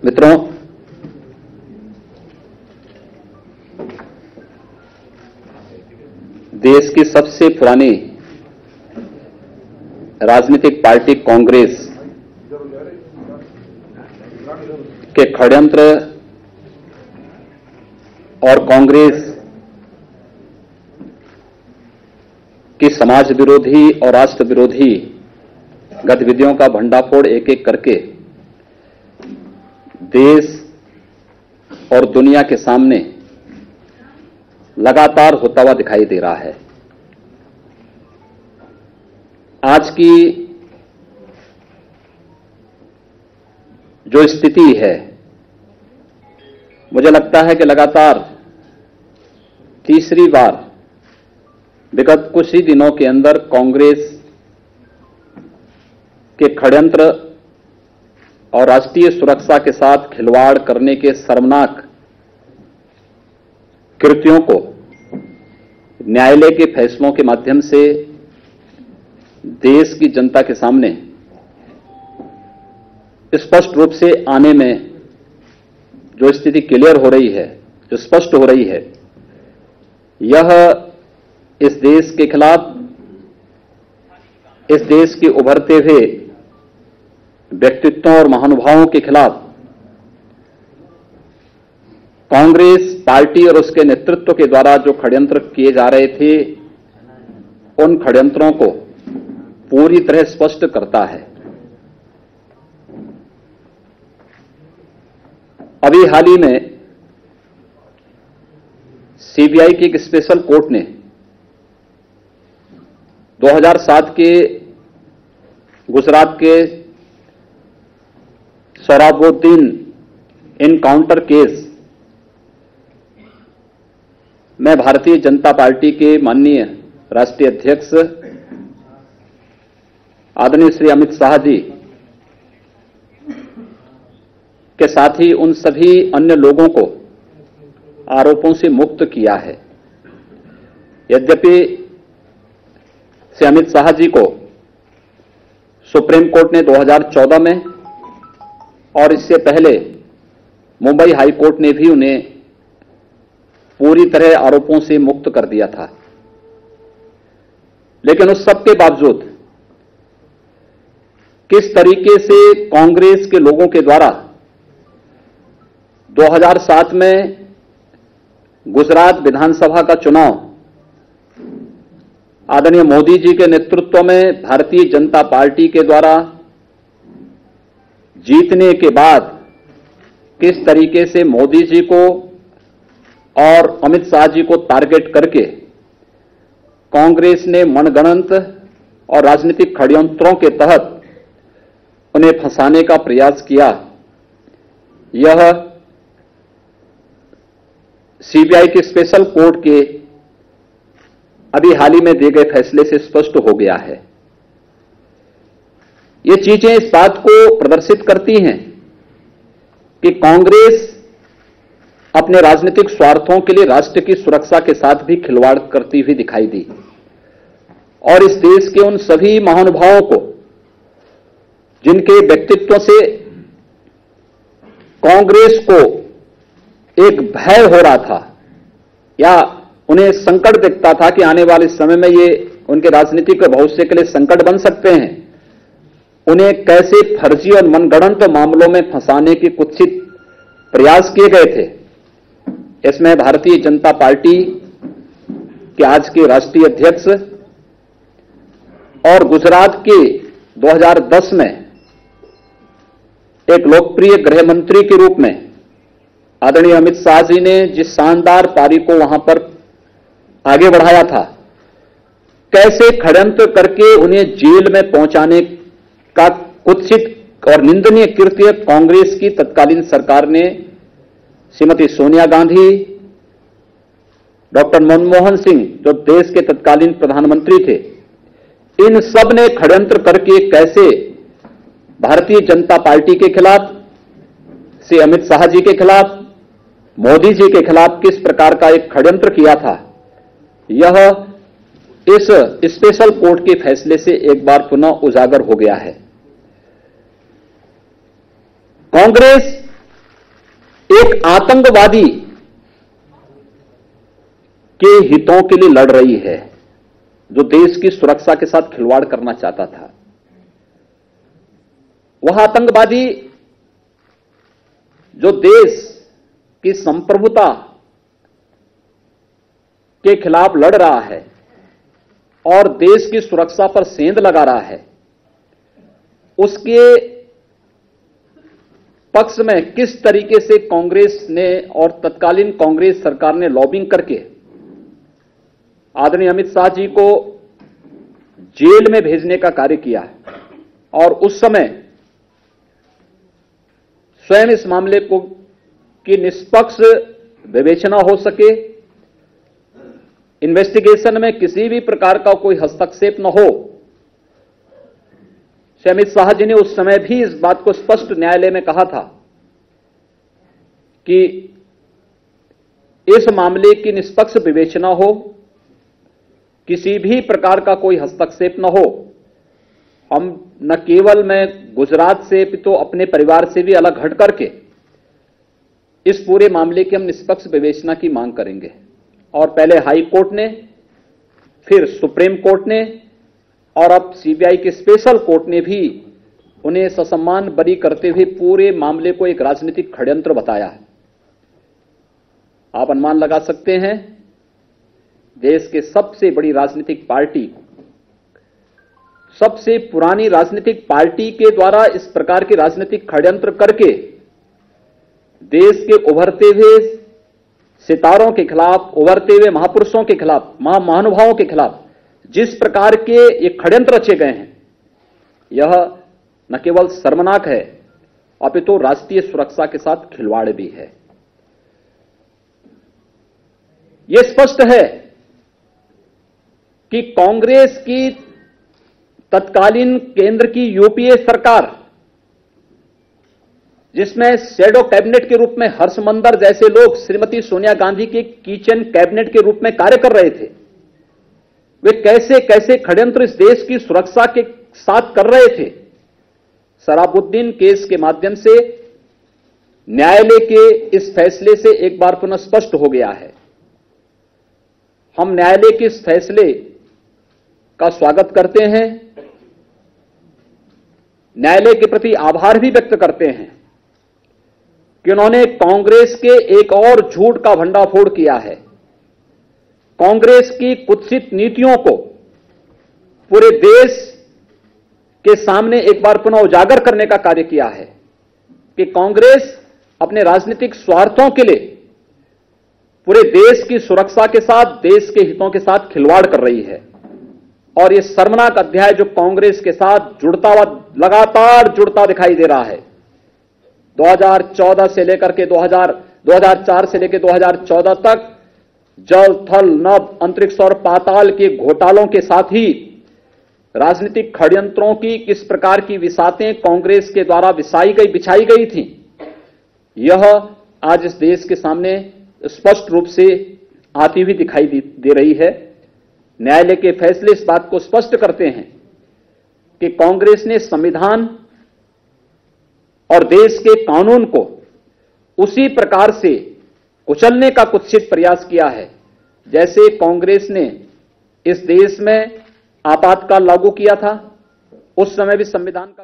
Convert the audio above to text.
मित्रों, देश की सबसे पुरानी राजनीतिक पार्टी कांग्रेस के षड्यंत्र और कांग्रेस की समाज विरोधी और राष्ट्र विरोधी गतिविधियों का भंडाफोड़ एक एक करके देश और दुनिया के सामने लगातार होता हुआ दिखाई दे रहा है। आज की जो स्थिति है, मुझे लगता है कि लगातार तीसरी बार विगत कुछ ही दिनों के अंदर कांग्रेस के षड्यंत्र और राष्ट्रीय सुरक्षा के साथ खिलवाड़ करने के शर्मनाक कृत्यों को न्यायालय के फैसलों के माध्यम से देश की जनता के सामने स्पष्ट रूप से आने में जो स्थिति क्लियर हो रही है, जो स्पष्ट हो रही है, यह इस देश के खिलाफ, इस देश के उभरते हुए व्यक्तित्वों और महानुभावों के खिलाफ कांग्रेस पार्टी और उसके नेतृत्व के द्वारा जो षड्यंत्र किए जा रहे थे, उन षड्यंत्रों को पूरी तरह स्पष्ट करता है। अभी हाल ही में सीबीआई की एक स्पेशल कोर्ट ने 2007 के गुजरात के सोहराबुद्दीन इनकाउंटर केस में भारतीय जनता पार्टी के माननीय राष्ट्रीय अध्यक्ष आदरणीय श्री अमित शाह जी के साथ ही उन सभी अन्य लोगों को आरोपों से मुक्त किया है। यद्यपि श्री अमित शाह जी को सुप्रीम कोर्ट ने 2014 में और इससे पहले मुंबई हाई कोर्ट ने भी उन्हें पूरी तरह आरोपों से मुक्त कर दिया था, लेकिन उस सब के बावजूद किस तरीके से कांग्रेस के लोगों के द्वारा 2007 में गुजरात विधानसभा का चुनाव आदरणीय मोदी जी के नेतृत्व में भारतीय जनता पार्टी के द्वारा जीतने के बाद किस तरीके से मोदी जी को और अमित शाह जी को टारगेट करके कांग्रेस ने मनगढ़ंत और राजनीतिक षड्यंत्रों के तहत उन्हें फंसाने का प्रयास किया, यह सीबीआई के स्पेशल कोर्ट के अभी हाल ही में दिए गए फैसले से स्पष्ट हो गया है। ये चीजें इस बात को प्रदर्शित करती हैं कि कांग्रेस अपने राजनीतिक स्वार्थों के लिए राष्ट्र की सुरक्षा के साथ भी खिलवाड़ करती हुई दिखाई दी और इस देश के उन सभी महानुभावों को जिनके व्यक्तित्व से कांग्रेस को एक भय हो रहा था या उन्हें संकट दिखता था कि आने वाले समय में ये उनके राजनीतिक भविष्य के लिए संकट बन सकते हैं, उन्हें कैसे फर्जी और मनगढ़ंत मामलों में फंसाने के कुत्सित प्रयास किए गए थे। इसमें भारतीय जनता पार्टी के आज के राष्ट्रीय अध्यक्ष और गुजरात के 2010 में एक लोकप्रिय गृह मंत्री के रूप में आदरणीय अमित शाह जी ने जिस शानदार पारी को वहां पर आगे बढ़ाया था, कैसे षड्यंत्र करके उन्हें जेल में पहुंचाने का कुत्सित और निंदनीय कृत्य कांग्रेस की तत्कालीन सरकार ने श्रीमती सोनिया गांधी, डॉक्टर मनमोहन सिंह जो देश के तत्कालीन प्रधानमंत्री थे, इन सब ने षड्यंत्र करके कैसे भारतीय जनता पार्टी के खिलाफ, श्री अमित शाह जी के खिलाफ, मोदी जी के खिलाफ किस प्रकार का एक षड्यंत्र किया था, यह इस स्पेशल कोर्ट के फैसले से एक बार पुनः उजागर हो गया है। कांग्रेस एक आतंकवादी के हितों के लिए लड़ रही है, जो देश की सुरक्षा के साथ खिलवाड़ करना चाहता था। वह आतंकवादी जो देश की संप्रभुता के खिलाफ लड़ रहा है और देश की सुरक्षा पर सेंध लगा रहा है, उसके पक्ष में किस तरीके से कांग्रेस ने और तत्कालीन कांग्रेस सरकार ने लॉबिंग करके आदरणीय अमित शाह जी को जेल में भेजने का कार्य किया है, और उस समय स्वयं इस मामले को की निष्पक्ष विवेचना हो सके, इन्वेस्टिगेशन में किसी भी प्रकार का कोई हस्तक्षेप न हो, श्री अमित शाह जी ने उस समय भी इस बात को स्पष्ट न्यायालय में कहा था कि इस मामले की निष्पक्ष विवेचना हो, किसी भी प्रकार का कोई हस्तक्षेप न हो। हम न केवल मैं गुजरात से तो अपने परिवार से भी अलग हट करके इस पूरे मामले की हम निष्पक्ष विवेचना की मांग करेंगे। और पहले हाई कोर्ट ने, फिर सुप्रीम कोर्ट ने, और अब सीबीआई के स्पेशल कोर्ट ने भी उन्हें ससम्मान बरी करते हुए पूरे मामले को एक राजनीतिक षड्यंत्र बताया है। आप अनुमान लगा सकते हैं, देश के सबसे बड़ी राजनीतिक पार्टी, सबसे पुरानी राजनीतिक पार्टी के द्वारा इस प्रकार के राजनीतिक षड्यंत्र करके देश के उभरते हुए सितारों के खिलाफ, उभरते हुए महापुरुषों के खिलाफ, महानुभावों के खिलाफ जिस प्रकार के ये षड्यंत्र रचे गए हैं, यह न केवल शर्मनाक है, अपितु राष्ट्रीय सुरक्षा के साथ खिलवाड़ भी है। यह स्पष्ट है कि कांग्रेस की तत्कालीन केंद्र की यूपीए सरकार, जिसमें शैडो कैबिनेट के रूप में हर्षमंदर जैसे लोग श्रीमती सोनिया गांधी के किचन कैबिनेट के रूप में कार्य कर रहे थे, वे कैसे कैसे षड्यंत्र इस देश की सुरक्षा के साथ कर रहे थे। शराबुद्दीन केस के माध्यम से न्यायालय के इस फैसले से एक बार पुनः स्पष्ट हो गया है। हम न्यायालय के इस फैसले का स्वागत करते हैं, न्यायालय के प्रति आभार भी व्यक्त करते हैं कि उन्होंने कांग्रेस के एक और झूठ का भंडाफोड़ किया है, कांग्रेस की कुत्सित नीतियों को पूरे देश के सामने एक बार पुनः उजागर करने का कार्य किया है कि कांग्रेस अपने राजनीतिक स्वार्थों के लिए पूरे देश की सुरक्षा के साथ, देश के हितों के साथ खिलवाड़ कर रही है। और यह शर्मनाक अध्याय जो कांग्रेस के साथ जुड़ता हुआ, लगातार जुड़ता दिखाई दे रहा है, 2014 से लेकर के 2004 से लेकर 2014 तक जल, थल, नभ, अंतरिक्ष और पाताल के घोटालों के साथ ही राजनीतिक षड्यंत्रों की किस प्रकार की विसातें कांग्रेस के द्वारा बिछाई गई थी, यह आज इस देश के सामने स्पष्ट रूप से आती हुई दिखाई दे रही है। न्यायालय के फैसले इस बात को स्पष्ट करते हैं कि कांग्रेस ने संविधान और देश के कानून को उसी प्रकार से कुचलने का कुत्सित प्रयास किया है जैसे कांग्रेस ने इस देश में आपातकाल लागू किया था, उस समय भी संविधान का